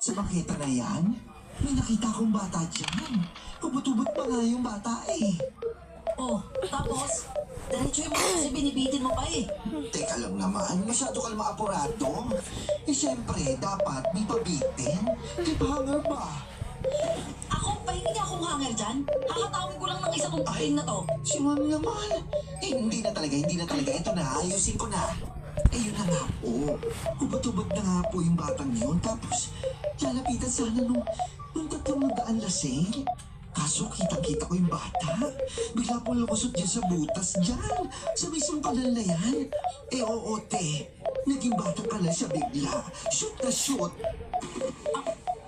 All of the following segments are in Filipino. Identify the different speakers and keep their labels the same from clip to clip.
Speaker 1: Sa makita na yan, may nakita akong bata dyan. Kubot-ubot pa nga yung bata eh.
Speaker 2: Oh, tapos, diretso yung mga kasi binibitin mo pa eh.
Speaker 1: Teka lang naman, masyado ka maapurado. Eh syempre, dapat may pabitin. Di ba hanger ba?
Speaker 2: Ako, pahingi niya akong hanger dyan. Hakatawin ko lang ng isa tong pain na to.
Speaker 1: Si Ma'am naman. Eh, hindi na talaga. Ito na, ayusin ko na. Eh, yun na nga po. Kubot-ubot na nga po yung batang yun. Tapos, lalapitan sana nung tatlong nagdaan lasing. Kaso, kitang-kita ko yung bata. Bigla po lumusot dyan sa butas dyan. Sa mismong kanal na yan. Eh, oo, te. Naging batang kanal siya bigla. Shoot na shoot.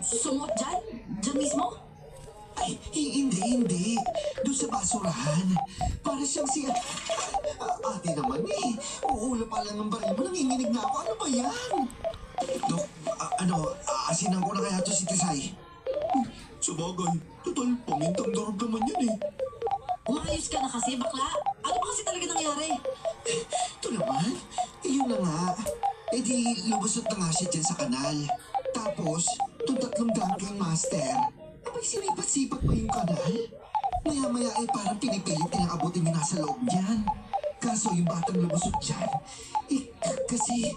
Speaker 2: Sumot dyan? Dyan mismo?
Speaker 1: Ay, hindi. Doon sa basurahan. Para siyang si... ate naman eh. Uulo pa lang ng baril mo. Nanginginig na ako. Ano ba yan? Dok, asinan ko na kaya to si Tisay. Sabagay, total pamintang darog naman yan eh.
Speaker 2: Umayos ka na kasi, bakla. Ano ba kasi talaga nangyari?
Speaker 1: Ito naman, yun na nga. Eh di, lumusot na nga siya dyan sa kanal. Tapos, itong tatlong drunken master, abay sinipat-sipat pa yung kanal. Maya-maya eh parang pinipilit nilang abutin yung nasa loob niyan. Kaso yung batang lumusot dyan, kasi,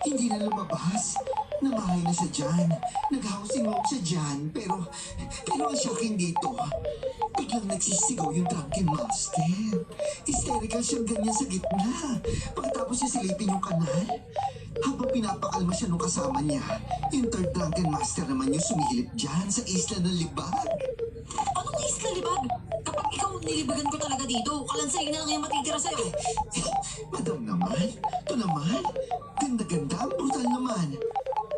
Speaker 1: hindi na lumabas. Namahay na siya dyan. Nag-housing loan siya dyan. Pero ang shocking dito, biglang nagsisigaw yung drunken master. Hysterical siyang ganyan sa gitna. Pagkatapos niya silipin yung kanal, habang pinapakalma siya nung kasama niya, yung third drunken master naman yung sumilip dyan sa isla ng libag.
Speaker 2: Anong isla libag? Kapag ikaw nilibagan ko talaga dito, kalansay na lang yung matitira sa'yo.
Speaker 1: Madam naman, ito naman, ganda-ganda, brutal naman.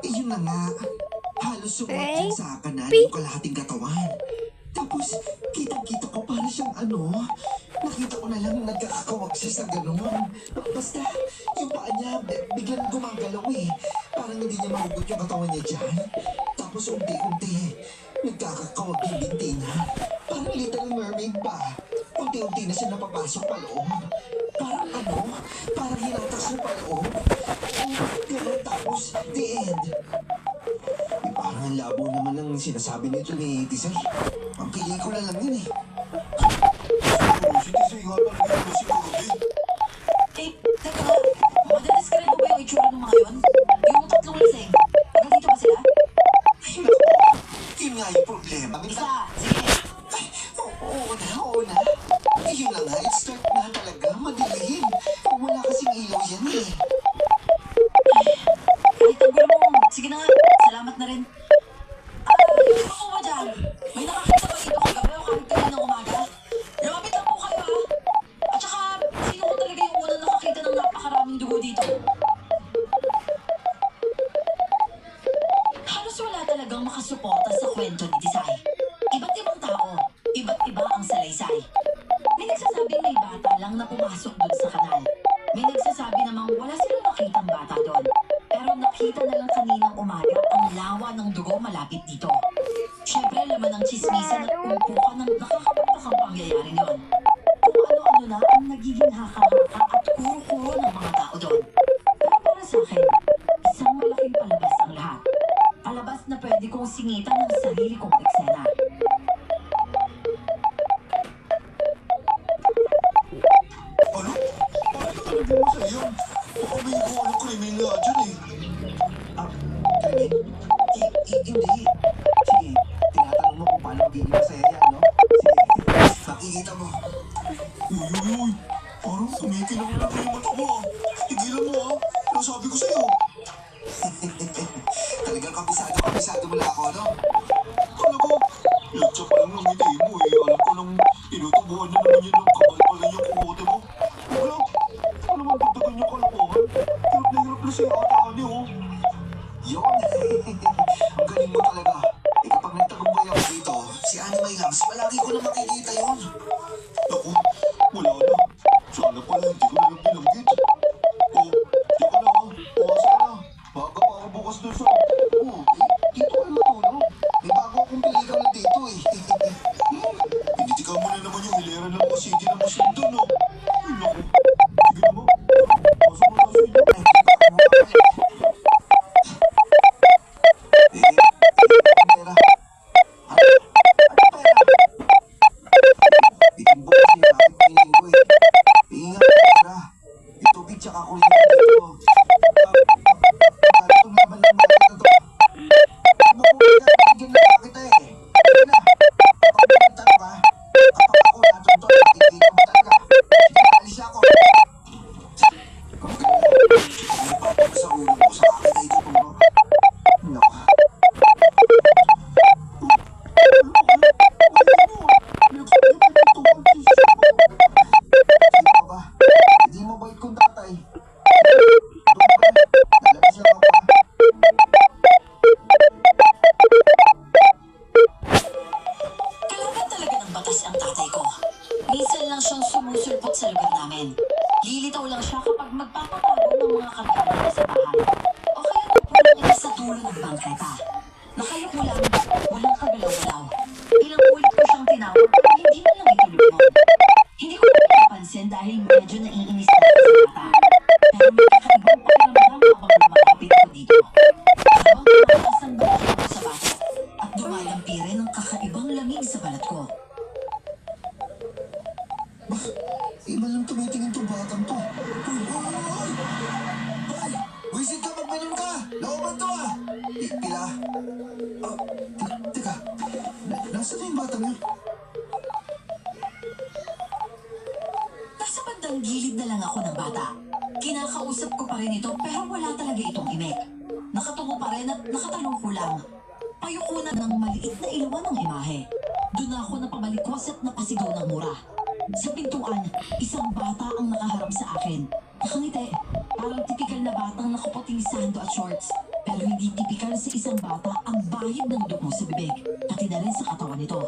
Speaker 1: Eh yun na nga, halos sumot dyan sa kanal yung kalahating katawan. Tapos, kitang-kita ko para siyang nakita ko na lang nagkakakawag siya sa gano'n. Basta, yung paa niya biglang gumagalaw eh. Parang hindi niya mahugot yung katawan niya dyan. Tapos unti-unti, nagkakakawag yung binti niya. Parang Little Mermaid pa. Unti-unti na siya napapasok pa loob. Parang hinatas niya pa loob. Ganun tapos, the end. Eh, parang ang labo naman ng sinasabi nito ni Tisay. Ang pelikula lang yun eh. Si Tisay nga talaga yung masikabi.
Speaker 2: Eh, teka nga, madadescribe mo ba yung itsura ng mga yun? Yung tatlong lasing, taga dito ba sila?
Speaker 1: Ay, naku. Yun nga yung problema.
Speaker 2: Isa, sige.
Speaker 1: Ay, oo na. Eh, yun na nga, it's dark na talaga. Madilim. Wala kasing ilaw yan eh.
Speaker 2: Kahit ang gulo mo, sige na nga, salamat na rin. Yung ako ba dyan? May nakakita ba dito kagabi o kahit kanina ng umaga? Lumapit lang po kayo ha? At saka, sino ko talaga yung unang nakakita ng napakaraming dugo dito? Halos wala talagang makasuporta sa kwento ni Tisay. Iba't ibang tao, iba't iba ang salaysay. May nagsasabing may bata lang na pumasok doon sa kanal. May nagsasabi namang wala silang nakitang bata doon. Pero nakita na lang kaninang umaga ang lawa ng dugo malapit dito. Siyempre, laman ng chismisan at umpukan ng nakakapagtakang pangyayaring yon. Kung ano-ano na ang nagiging haka-haka at kuro-kuro ng mga tao doon. Pero para sa akin, isang malaking palabas ang lahat. Palabas na pwede kong singitan ng sarili kong eksena.
Speaker 1: Ano? Bakit ka talaga mo sa iyo? Baka may krimen nga dyan eh. Krimen? Hindi. Sige, tinatanong mo kung paano magiging masaya yan, no? Sige, makikita mo. Uy. Parang tumikilang na yung mata mo ah. Tigilan mo ah. Nasabi ko sa'yo. Talagang kabisado mo lang ako, no? Kala ko, yatsa pa lang ng ngiti mo eh. Alam ko nang tinutubuhan na naman yun ng kabal pala yung kukote mo. Huwag lang. Ano naman dagdagan yung kalokohan? Hirap na siya ata ani, oh. Yun. Ang galing mo talaga. Eh kapag nagtagumpay ako dito, si Anime Lams, palagi ko na makikita yun. Naku, wala na. Sana pala hindi ko na lang binanggit. Oh, di ka na ha. Pumasok ka na. Baga pa ako bukas dun sa... Oh, dito ka na matulog. May bago akong piligaw na dito eh. Tinitikan mo na naman yung hilera ng mga city na masundan, no? Ay, naku. Sige naman. Pasok mo na sa inyo.
Speaker 2: itsura ng bangketa. Nakayuko lang, walang kagalaw-galaw. Ilang ulit ko siyang tinawag pero hindi na lang ito lumon. Hindi ko na napansin dahil medyo naiinis na ako sa bata. Pero may kakaibang pakiramdam habang lumalapit ko dito. Habang tumataas ang balat ko sa bata at dumadampi rin ang kakaibang lamig sa balat ko.
Speaker 1: Iba lang tumitingin tong batang to. Uy! Hoy! Wisit ka, magmanon ka! Lauban to ah! Pila? Teka. Nasaan na yung batang yun?
Speaker 2: Nasa bandang gilid na lang ako ng bata. Kinakausap ko pa rin ito pero wala talaga itong imek. Nakatungo pa rin at nakatalong ko lang. Payuko na ng maliit na ilawan ng imahe. Doon na ako napabalikwas at napasigaw ng mura. Sa pintuan, isang bata ang nakaharap sa akin. Nakangiti, parang tipikal na batang nakaputing sando at shorts. Pero hindi tipikal sa isang bata ang bahid ng dugo sa bibig, pati na rin sa katawan nito.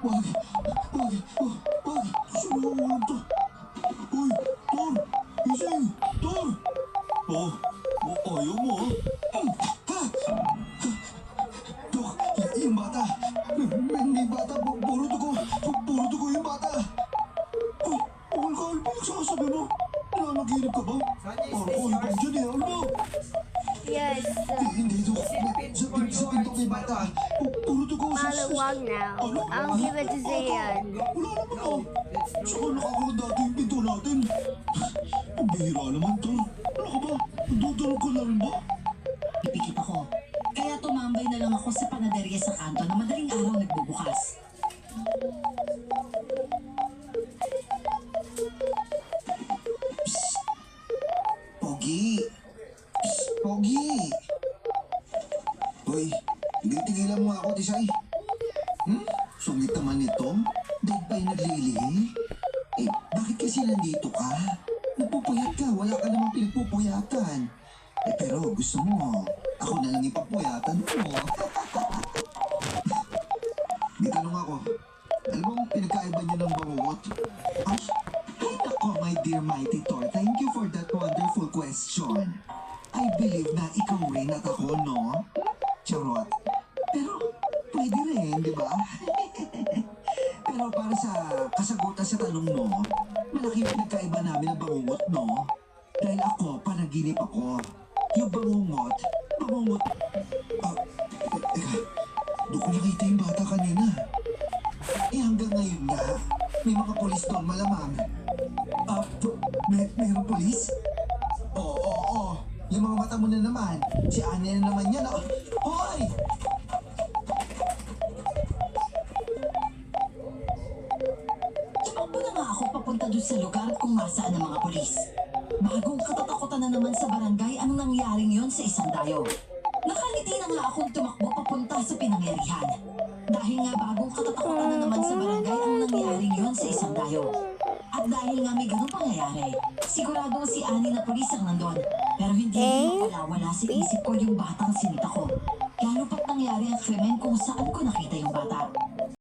Speaker 1: Wag! Sumulang to! Uy! Tor! Gising! Tor! Ayaw mo ha? Dok, yung bata! May bata! Puro dugo yung bata! Carl, pinagsasabi mo? Nanaginip ka ba? Parang ko ibang dyan eh, ano ba?
Speaker 3: Yes.
Speaker 1: Hindi, Dok. Sa pinto may bata. Puro dugo.
Speaker 3: Maluwag now. I'll give it to Zayan.
Speaker 1: Wala naman ah. Saka nakakulong dati yung pinto natin. Ang bihira naman to. Ano ka ba? Dudurog ko na rin ba?
Speaker 2: Ipikit ako. Kaya tumambay na lang ako sa panaderya sa kanto na madaling araw nagbubukas.
Speaker 1: Pogi! Pogi! Hoy, tigilan mo ako, Tisay. Sungit naman ito. Dahil pa yung naglilihi. Eh, bakit kasi nandito ka? Nagpupuyat ka, wala ka namang pinagpupuyatan. Eh, pero gusto mo, ako na lang ipapuyatan mo. May tanong ako. Alam mo, pinagkaiba niyo ng bangungot? Ay, nako, my dear mighty Thor. Thank you for that wonderful question. I believe na ikaw rin at ako, no? Charot. Pero, pwede rin, di ba? Pero para sa kasagutan sa tanong mo, malaki yung pinagkaiba namin ng bangungot, no? Dahil ako, panaginip ako. Yung bangungot, teka, doon ko nakita yung bata kanina. Eh hanggang ngayon nga, may mga polis doon malamang. Mayroong polis? Oo. Yung mga mata mo na naman. Si Anya na naman yan. Hoy!
Speaker 2: Tumakbo na nga ako papunta doon sa lugar kung nasaan ang mga polis. Bagong katatakutan na naman sa barangay ang nangyaring yon sa isang dayo. Nakangiti na nga akong tumakbo papunta sa pinangyarihan. Dahil nga bagong katatakutan na naman sa barangay ang nangyaring yon sa isang dayo. At dahil nga may ganung pangyayari, siguradong si Annie na polis ang nandun. Pero hindi wala sa isip ko yung batang sinita ko. Lalo pat nangyari ang krimen kung saan ko nakita yung bata.